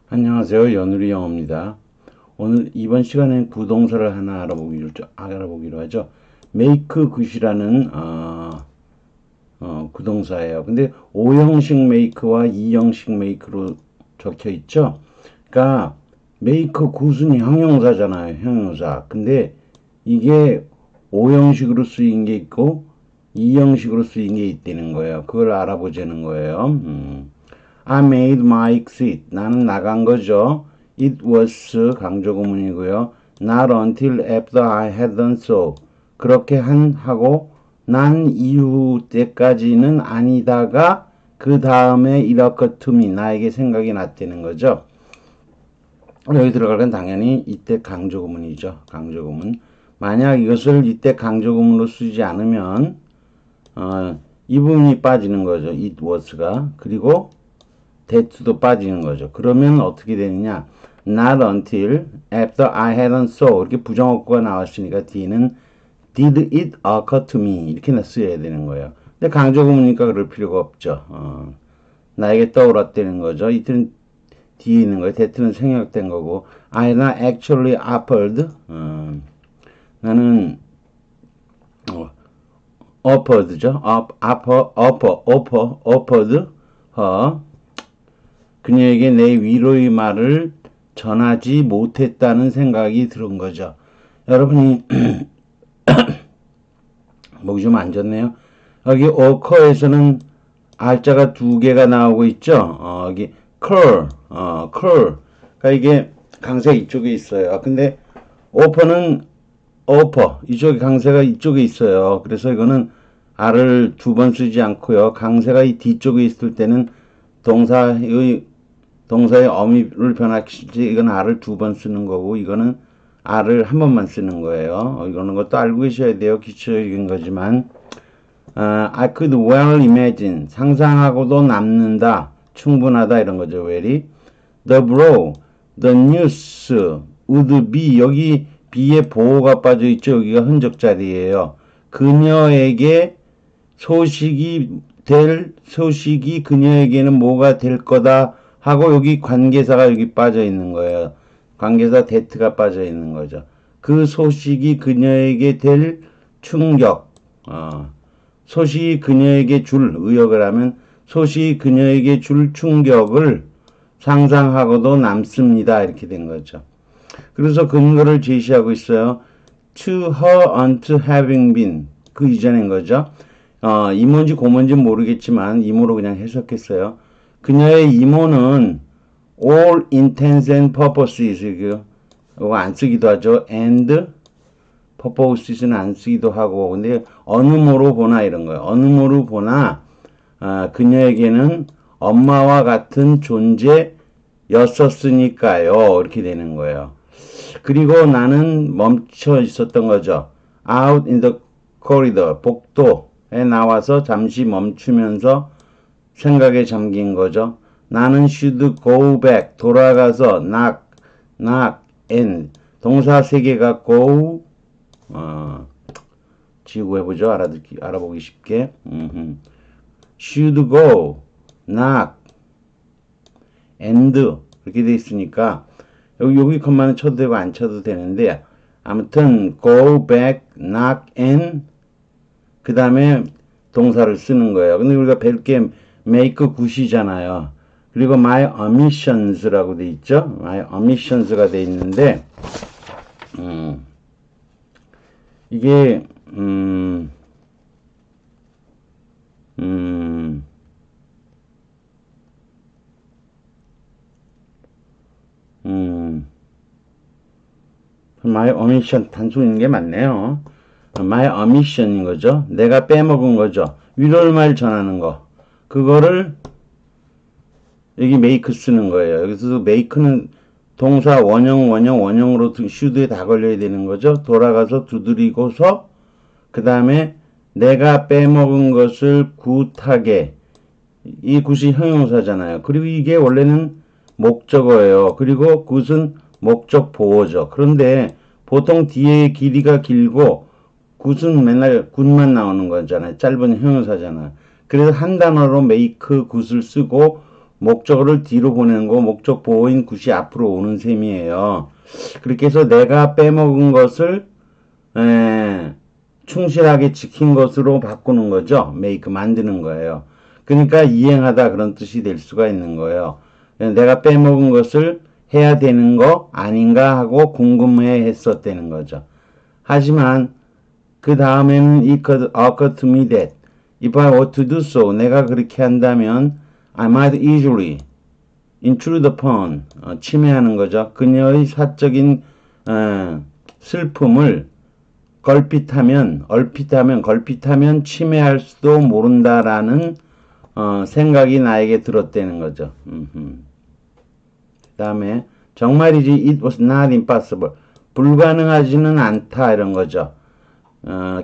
안녕하세요. 연우리 영어입니다. 오늘 이번 시간엔 부동사를 하나 알아보기로 하죠. make good이라는 부동사예요. 근데 O형식 make와 E형식 make로 적혀 있죠. 그러니까 make good은 형용사잖아요. 형용사. 근데 이게 O형식으로 쓰인 게 있고 E형식으로 쓰인 게 있다는 거예요. 그걸 알아보자는 거예요. I made my exit. 나는 나간 거죠. It was 강조구문이고요. Not until after I had done so. 그렇게 하고 난 이후 때까지는 아니다가 그 다음에 it occurred to me. 나에게 생각이 났다는 거죠. 여기 들어갈 건 당연히 이때 강조구문이죠. 강조구문. 만약 이것을 이때 강조구문으로 쓰지 않으면 이 부분이 빠지는 거죠. It was가. 그리고 that도 빠지는 거죠. 그러면 어떻게 되느냐? Not until after I hadn't so 이렇게 부정어구가 나왔으니까 D는 did it occur to me 이렇게 써야 되는 거예요. 근데 강조구문이니까 그럴 필요가 없죠. 나에게 떠올랐다는 거죠. 이틀은 뒤에 있는 거예요. that는 생략된 거고 I not actually offered 나는 offered죠. offered her 그녀에게 내 위로의 말을 전하지 못했다는 생각이 들은 거죠. 여러분이 목이 좀 안 좋네요. 여기 occur에서는 알자가 두 개가 나오고 있죠. 여기 curl, 그러니까 이게 강세가 이쪽에 있어요. 근데 offer는 offer, 이쪽에 강세가 이쪽에 있어요. 그래서 이거는 R을 두 번 쓰지 않고요. 강세가 이 뒤쪽에 있을 때는 동사의 어미를 변화시키지 이건 R을 두 번 쓰는 거고 이거는 R을 한 번만 쓰는 거예요. 이거는 것도 알고 계셔야 돼요. 기초적인 거지만 I could well imagine 상상하고도 남는다. 충분하다 이런 거죠. very the blow the news would be 여기 be에 보호가 빠져 있죠. 여기가 흔적 자리예요. 그녀에게 소식이 그녀에게는 뭐가 될 거다 하고 여기 관계사가 여기 빠져 있는 거예요. 관계사 that가 빠져 있는 거죠. 그 소식이 그녀에게 될 충격, 소식이 그녀에게 줄 의역을 하면 소식이 그녀에게 줄 충격을 상상하고도 남습니다. 이렇게 된 거죠. 그래서 근거를 제시하고 있어요. To her unto having been 그 이전인 거죠. 이모인지 고모인지 모르겠지만 이모로 그냥 해석했어요. 그녀의 이모는 all intents and purposes 이거 안 쓰기도 하죠. and purposes는 안 쓰기도 하고 근데 어느 모로 보나 이런 거예요. 어느 모로 보나 그녀에게는 엄마와 같은 존재였었으니까요. 이렇게 되는 거예요. 그리고 나는 멈춰 있었던 거죠. out in the corridor 복도에 나와서 잠시 멈추면서 생각에 잠긴 거죠. 나는 should go back 돌아가서 knock and 동사 세 개가 go 지우고 해보죠. 알아보기 쉽게 should go knock and 이렇게 돼 있으니까 여기 컴마는 쳐도 되고 안 쳐도 되는데 아무튼 go back knock and 그 다음에 동사를 쓰는 거예요. 근데 우리가 배울 게 make good이잖아요. 그리고 my omissions라고 돼 있죠. my omissions가 돼 있는데 이게 my omission 단순인 게 맞네요. my omission인 거죠. 내가 빼먹은 거죠. 위로의 말 전하는 거. 그거를 여기 make 쓰는 거예요. 여기서 make는 동사 원형으로 should에 다 걸려야 되는 거죠. 돌아가서 두드리고서 그 다음에 내가 빼먹은 것을 굿하게 이 굿이 형용사잖아요. 그리고 이게 원래는 목적어예요. 그리고 굿은 목적 보호죠. 그런데 보통 뒤에 길이가 길고 굿은 맨날 굿만 나오는 거잖아요. 짧은 형용사잖아요. 그래서 한 단어로 make 굿을 쓰고 목적어를 뒤로 보내는 거 목적 보호인 굿이 앞으로 오는 셈이에요. 그렇게 해서 내가 빼먹은 것을 충실하게 지킨 것으로 바꾸는 거죠. make 만드는 거예요. 그러니까 이행하다 그런 뜻이 될 수가 있는 거예요. 내가 빼먹은 것을 해야 되는 거 아닌가 하고 궁금해 했었다는 거죠. 하지만 그 다음에는 it could occur to me that if I were to do so, 내가 그렇게 한다면 I might easily intrude upon, 침해하는 거죠. 그녀의 사적인 슬픔을 걸핏하면 침해할 수도 모른다라는 생각이 나에게 들었다는 거죠. 그 다음에 정말이지 it was not impossible. 불가능하지는 않다 이런 거죠.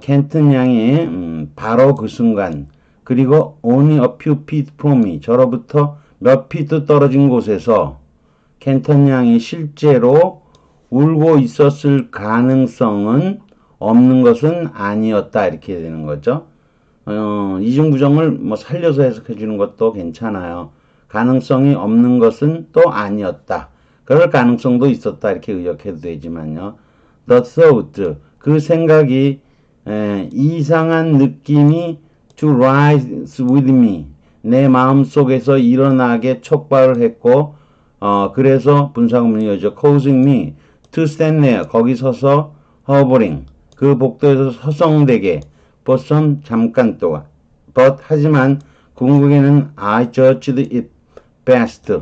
켄튼 양이 바로 그 순간 그리고 only a few feet from me 저로부터 몇 피트 떨어진 곳에서 켄튼 양이 실제로 울고 있었을 가능성은 없는 것은 아니었다 이렇게 되는 거죠. 이중부정을 뭐 살려서 해석해 주는 것도 괜찮아요. 가능성이 없는 것은 또 아니었다. 그럴 가능성도 있었다 이렇게 의역해도 되지만요. The thought 그 생각이 이상한 느낌이 to rise with me 내 마음속에서 일어나게 촉발을 했고 그래서 분사구문이죠. causing me to stand there 거기 서서 hovering 그 복도에서 서성대게 for some 잠깐 동안 but 하지만 궁극에는 I judged it best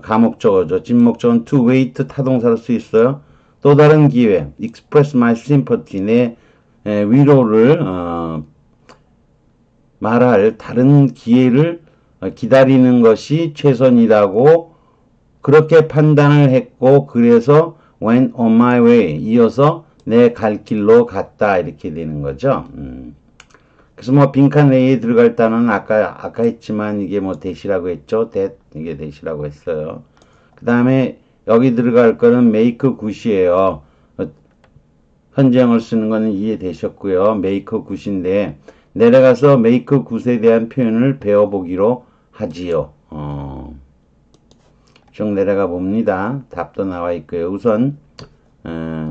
가목적어죠. 진목적은 to wait 타동사로 쓰 있어요. 또 다른 기회 express my sympathy 내 위로를 말할 다른 기회를 기다리는 것이 최선이라고 그렇게 판단을 했고 그래서 went on my way 이어서 내 갈 길로 갔다 이렇게 되는 거죠. 그래서 뭐 빈칸 내에 들어갈 단어는 아까 했지만 이게 뭐 대시라고 했죠. 이게 대시라고 했어요. 그 다음에 여기 들어갈 거는 make good이에요. 현재형을 쓰는 거는 이해되셨고요. make good인데 내려가서 make good에 대한 표현을 배워보기로 하지요. 쭉 내려가 봅니다. 답도 나와 있고요. 우선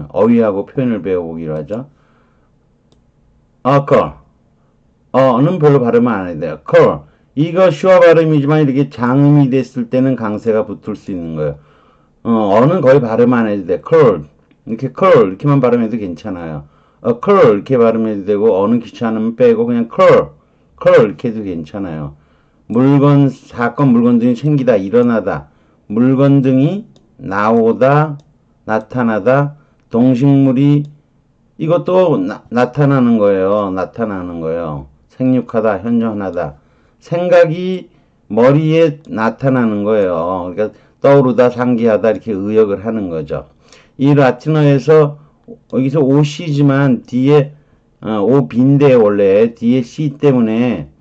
어휘하고 표현을 배워보기로 하죠. occur 는 별로 발음을 안 해야 돼요. occur 이거 슈어 발음이지만 이렇게 장음이 됐을 때는 강세가 붙을 수 있는 거예요. 어는 거의 발음 안 해도 돼. curl 이렇게만 발음해도 괜찮아요. curl 이렇게 발음해도 되고 어는 귀찮으면 빼고 그냥 curl 이렇게 해도 괜찮아요. 사건 물건 등이 생기다 일어나다 물건 등이 나오다 나타나다 동식물이 이것도 나타나는 거예요. 생육하다 현존하다 생각이 머리에 나타나는 거예요. 그러니까 떠오르다 상기하다 이렇게 의역을 하는 거죠. 이 라틴어에서 여기서 OC지만 뒤에 OB인데 원래 뒤에 C 때문에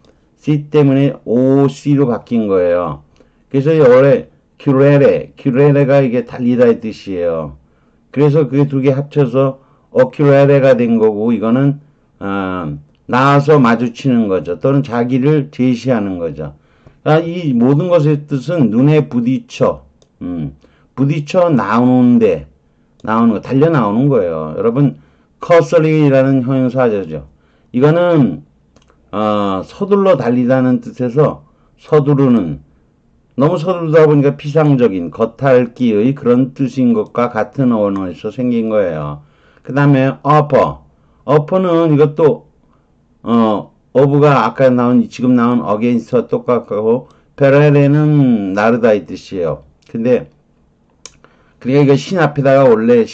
OC로 바뀐 거예요. 그래서 원래 큐레레가 이게 달리다의 뜻이에요. 그래서 그게 두 개 합쳐서 큐레레가 된 거고 이거는 나와서 마주치는 거죠. 또는 자기를 제시하는 거죠. 이 모든 것의 뜻은 눈에 부딪혀 나오는 거, 달려 나오는 거예요. 여러분, 커서리라는 형용사죠. 이거는, 서둘러 달리다는 뜻에서 너무 서두르다 보니까 피상적인 겉핥기의 그런 뜻인 것과 같은 언어에서 생긴 거예요. 그 다음에, upper는 이것도, of가 지금 나온 against와 똑같고, 페레레는 나르다 이 뜻이에요. 근데, 그러니까 이거 신 앞에다가 원래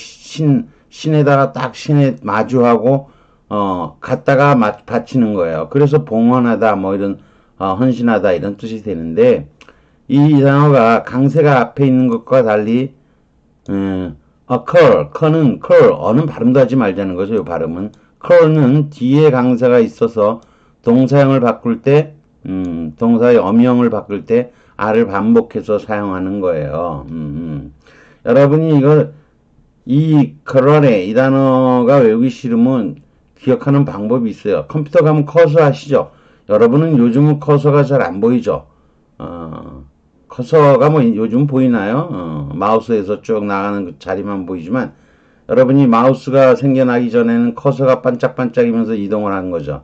신에다가 딱 신에 마주하고 갖다가 받치는 거예요. 그래서 봉헌하다 뭐 이런 헌신하다 이런 뜻이 되는데 이 단어가 강세가 앞에 있는 것과 달리 cur는 어는 발음도 하지 말자는 거죠. 이 발음은 cur는 뒤에 강세가 있어서 동사형을 바꿀 때 동사의 엄형을 바꿀 때 R을 반복해서 사용하는 거예요. 여러분이 이 curr에 이 단어가 외우기 싫으면 기억하는 방법이 있어요. 컴퓨터 가면 커서 하시죠. 여러분은 요즘은 커서가 잘 안 보이죠. 커서가 뭐 요즘 보이나요? 마우스에서 쭉 나가는 그 자리만 보이지만 여러분이 마우스가 생겨나기 전에는 커서가 반짝반짝이면서 이동을 하는 거죠.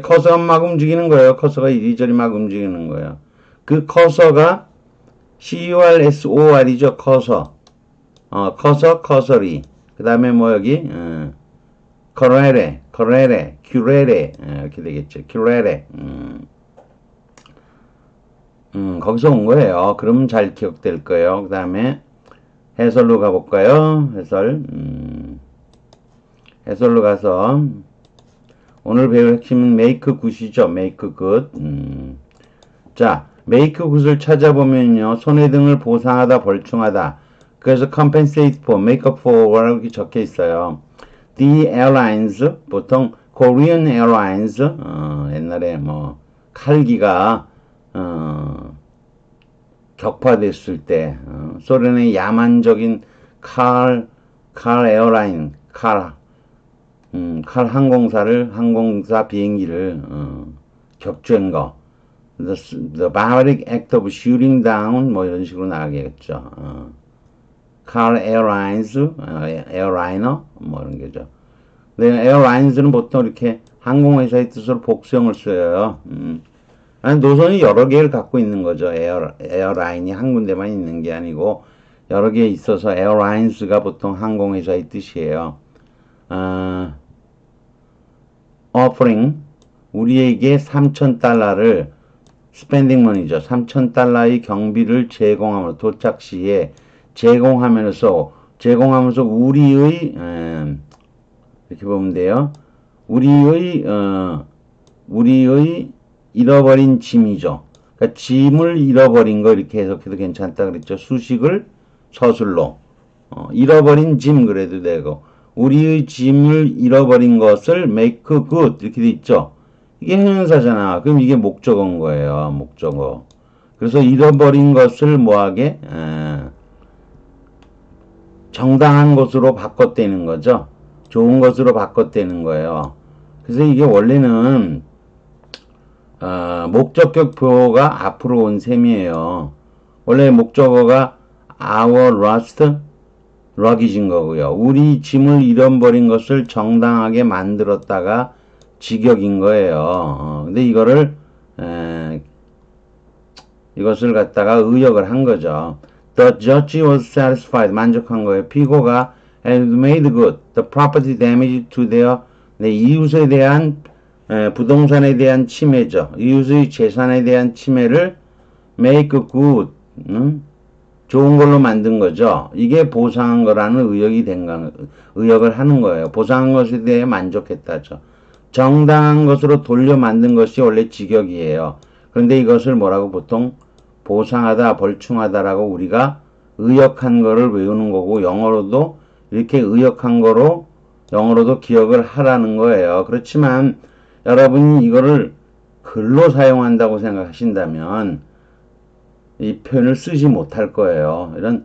커서가 막 움직이는 거예요. 커서가 이리저리 막 움직이는 거예요. 그 커서가 CURSOR이죠. 커서. 커서리. 그 다음에 뭐 여기, 커레레, 큐레레, 이렇게 되겠죠. 큐레레. 거기서 온 거예요. 그럼 잘 기억될 거예요. 그 다음에 해설로 가볼까요? 해설로 가서 오늘 배울 핵심은 make good이죠. make good. 자, make good을 찾아보면요. 손해등을 보상하다, 벌충하다. 그래서 compensate for, make up for 라고 적혀 있어요. The airlines, 보통 Korean Airlines, 옛날에 뭐 칼기가 격파됐을 때 소련의 야만적인 칼 에어라인, 칼 항공사 비행기를 격추한 거. The barbaric act of shooting down 뭐 이런 식으로 나가겠죠. 칼 에어라인스, 에어라이너 뭐 이런 게죠. 근데 에어라인스는 보통 이렇게 항공회사의 뜻으로 복수형을 써요. 아니, 노선이 여러 개를 갖고 있는 거죠. 에어라인이 한 군데만 있는 게 아니고 여러 개 있어서 에어라인스가 보통 항공회사의 뜻이에요. offering 우리에게 3,000달러를 spending money죠. 3,000달러의 경비를 제공하면서 도착 시에 제공하면서 우리의 이렇게 보면 돼요. 우리의 잃어버린 짐이죠. 그러니까 짐을 잃어버린 거 이렇게 해석해도 괜찮다 그랬죠. 수식을 서술로 잃어버린 짐 그래도 되고 우리의 짐을 잃어버린 것을 make good 이렇게 돼 있죠. 이게 형용사잖아. 그럼 이게 목적어인 거예요. 목적어. 그래서 잃어버린 것을 뭐하게 정당한 것으로 바꿨다는 거죠. 좋은 것으로 바꿨다는 거예요. 그래서 이게 원래는 목적격 보호가 앞으로 온 셈이에요. 원래 목적어가 our lost luggage인 거고요. 우리 짐을 잃어버린 것을 정당하게 만들었다가 직역인 거예요. 근데 이것을 갖다가 의역을 한 거죠. The judge was satisfied. 만족한 거예요. 피고가 had made good the property damage to their 이웃에 대한 부동산에 대한 침해죠. 이웃의 재산에 대한 침해를 make good 좋은 걸로 만든 거죠. 이게 보상한 거라는 의역을 하는 거예요. 보상한 것에 대해 만족했다죠. 정당한 것으로 돌려 만든 것이 원래 직역이에요. 그런데 이것을 뭐라고 보통 보상하다, 벌충하다라고 우리가 의역한 거를 외우는 거고 영어로도 이렇게 의역한 거로 영어로도 기억을 하라는 거예요. 그렇지만 여러분이 이거를 글로 사용한다고 생각하신다면 이 표현을 쓰지 못할 거예요. 이런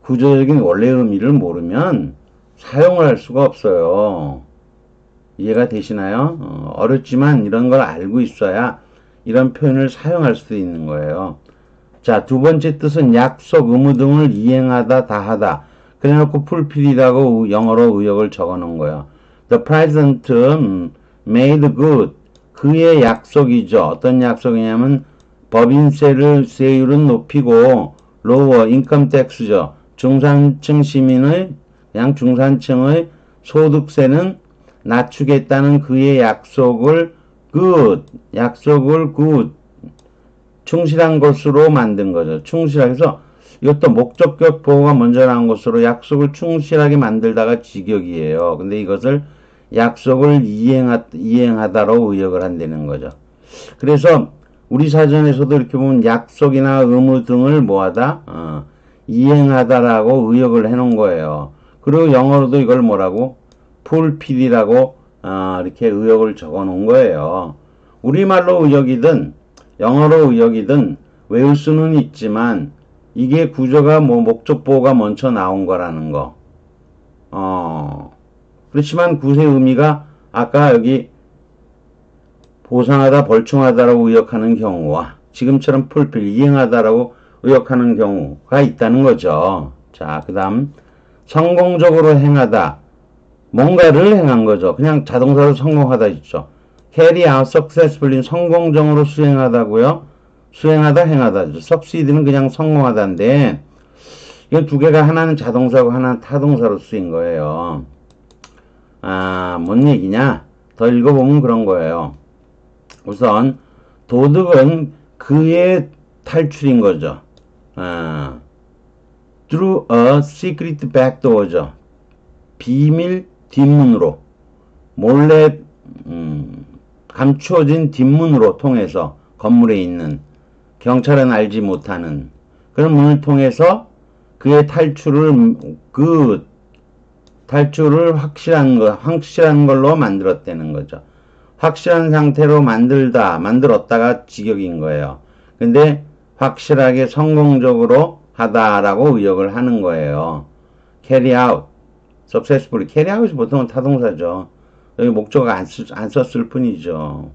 구조적인 원래 의미를 모르면 사용을 할 수가 없어요. 이해가 되시나요? 어렵지만 이런 걸 알고 있어야 이런 표현을 사용할 수도 있는 거예요. 자, 두 번째 뜻은 약속, 의무 등을 이행하다, 다하다. 그래놓고 fulfill이라고 영어로 의역을 적어놓은 거예요. The president made good. 그의 약속이죠. 어떤 약속이냐면 세율은 높이고 lower income tax죠. 중산층 시민의 그냥 중산층의 소득세는 낮추겠다는 그의 약속을 good 충실한 것으로 만든 거죠. 충실하게 해서 이것도 목적격 보호가 먼저 나온 것으로 약속을 충실하게 만들다가 직역이에요. 근데 이것을 약속을 이행하다로 의역을 한다는 거죠. 그래서 우리 사전에서도 이렇게 보면 약속이나 의무 등을 뭐하다? 이행하다라고 의역을 해놓은 거예요. 그리고 영어로도 이걸 뭐라고? fulfill이라고 이렇게 의역을 적어 놓은 거예요. 우리말로 의역이든 영어로 의역이든 외울 수는 있지만 이게 구조가 뭐 목적보호가 먼저 나온 거라는 거. 그렇지만 구세 의미가 아까 여기 보상하다, 벌충하다라고 의역하는 경우와 지금처럼 fulfill, 이행하다라고 의역하는 경우가 있다는 거죠. 자, 그 다음 성공적으로 행하다. 뭔가를 행한 거죠. 그냥 자동사로 성공하다 있죠. carry out successfully 성공적으로 수행하다고요. 수행하다 행하다죠. succeed는 그냥 성공하다인데 이 두 개가 하나는 자동사고 하나는 타동사로 쓰인 거예요. 아, 뭔 얘기냐? 더 읽어보면 그런 거예요. 우선 도둑은 그의 탈출인 거죠. 아, through a secret back door죠. 비밀 뒷문으로 몰래 감추어진 뒷문으로 통해서 건물에 있는 경찰은 알지 못하는 그런 문을 통해서 그의 탈출을 확실한 걸로 만들었다는 거죠. 확실한 상태로 만들었다가 직역인 거예요. 근데 확실하게 성공적으로 하다라고 의역을 하는 거예요. carry out, successfully. carry out이 보통은 타동사죠. 여기 목적어 안 썼을 뿐이죠.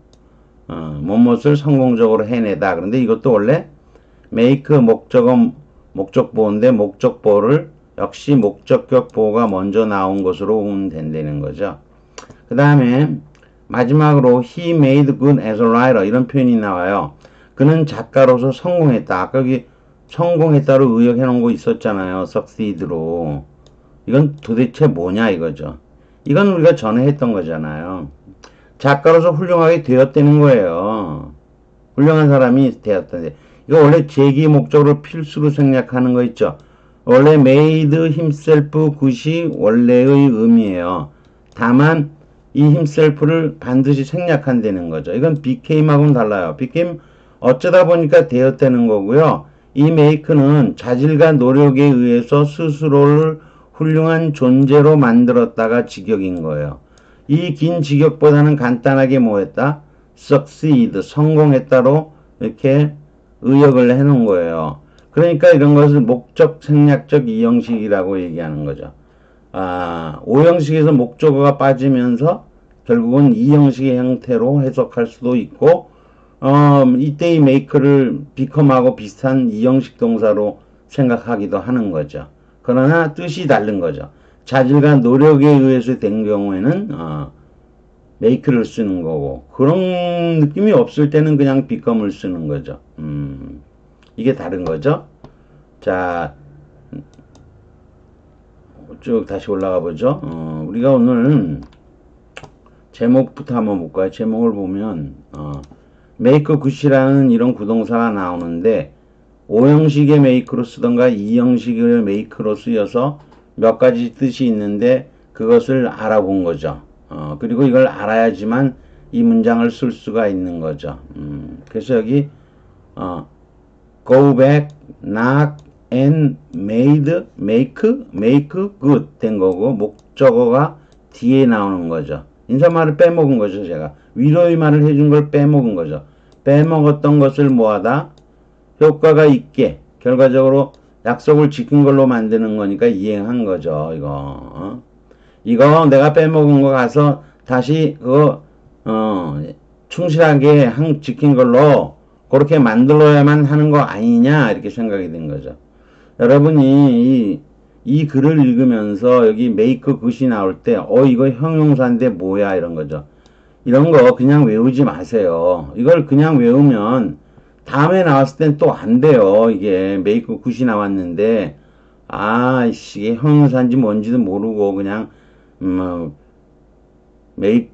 무엇을 성공적으로 해내다. 그런데 이것도 원래 make 목적보호인데 목적보호를 역시 목적격 보호가 먼저 나온 것으로 보면 된다는 거죠. 그 다음에 마지막으로 he made good as a writer 이런 표현이 나와요. 그는 작가로서 성공했다. 아까 여기 성공했다로 의역해 놓은 거 있었잖아요. succeed로. 이건 도대체 뭐냐 이거죠. 이건 우리가 전에 했던 거잖아요. 작가로서 훌륭하게 되었다는 거예요. 훌륭한 사람이 되었다는데 이거 원래 제기 목적으로 필수로 생략하는 거 있죠. 원래 made himself good이 원래의 의미예요. 다만 이 himself를 반드시 생략한다는 거죠. 이건 became하고는 달라요. became 어쩌다 보니까 되었다는 거고요. 이 make는 자질과 노력에 의해서 스스로를 훌륭한 존재로 만들었다가 직역인 거예요. 이 긴 직역보다는 간단하게 뭐했다? succeed, 성공했다로 이렇게 의역을 해놓은 거예요. 그러니까 이런 것을 목적 생략적 이형식이라고 얘기하는 거죠. 아, 오형식에서 목적어가 빠지면서 결국은 이형식의 형태로 해석할 수도 있고 이때의 make를 become하고 비슷한 이형식 동사로 생각하기도 하는 거죠. 그러나 뜻이 다른 거죠. 자질과 노력에 의해서 된 경우에는 make를 쓰는 거고 그런 느낌이 없을 때는 그냥 become을 쓰는 거죠. 이게 다른 거죠. 자, 쭉 다시 올라가 보죠. 우리가 오늘 제목부터 한번 볼까요? 제목을 보면 make good이라는 이런 구동사가 나오는데 오형식의 make로 쓰던가 이형식의 make로 쓰여서 몇 가지 뜻이 있는데 그것을 알아본 거죠. 그리고 이걸 알아야지만 이 문장을 쓸 수가 있는 거죠. 그래서 여기 go back, knock, and make good 된 거고 목적어가 뒤에 나오는 거죠. 인사말을 빼먹은 거죠. 제가 위로의 말을 해준 걸 빼먹은 거죠. 빼먹었던 것을 뭐하다? 효과가 있게 결과적으로 약속을 지킨 걸로 만드는 거니까 이행한 거죠. 이거 내가 빼먹은 거 가서 다시 그거 충실하게 지킨 걸로 그렇게 만들어야만 하는 거 아니냐 이렇게 생각이 된 거죠. 여러분이 이 글을 읽으면서 여기 make good이 나올 때 이거 형용사인데 뭐야 이런 거죠. 이런 거 그냥 외우지 마세요. 이걸 그냥 외우면 다음에 나왔을 땐 또 안 돼요. 이게 make good이 나왔는데 이게 형용사인지 뭔지도 모르고 그냥 make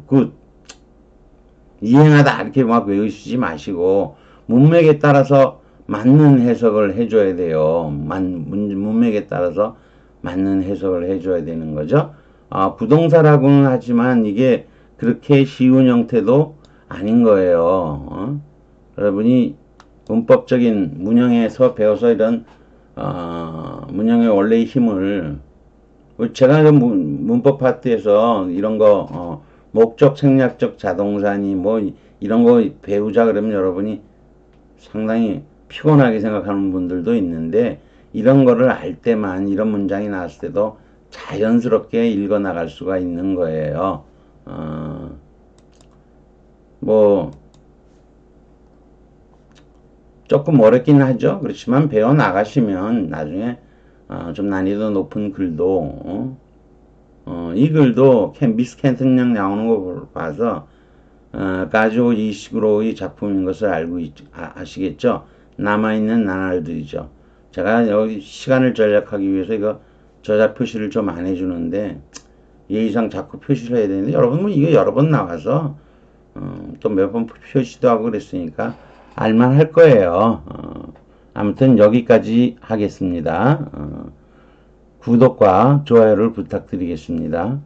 good 이행하다 이렇게 막 외우시지 마시고 문맥에 따라서 맞는 해석을 해줘야 돼요. 문맥에 따라서 맞는 해석을 해줘야 되는 거죠. 부동사라고는 하지만 이게 그렇게 쉬운 형태도 아닌 거예요. 여러분이 문법적인 문형에서 배워서 이런 문형의 원래의 힘을 제가 문법 파트에서 이런 거 목적 생략적 자동사니 뭐 이런 거 배우자 그러면 여러분이 상당히 피곤하게 생각하는 분들도 있는데 이런 거를 알 때만 이런 문장이 나왔을 때도 자연스럽게 읽어 나갈 수가 있는 거예요. 조금 어렵긴 하죠. 그렇지만 배워 나가시면 나중에 좀 난이도 높은 글도 이 글도 캔비스 캔튼량 나오는 거 봐서 가지고 이 식으로의 작품인 것을 알고 아시겠죠? 남아있는 나날들이죠. 제가 여기 시간을 절약하기 위해서 이거 저자 표시를 좀 안 해주는데 예의상 자꾸 표시를 해야 되는데 여러분 뭐 이거 여러 번 나와서 또 몇 번 표시도 하고 그랬으니까 알만할 거예요. 아무튼 여기까지 하겠습니다. 구독과 좋아요를 부탁드리겠습니다.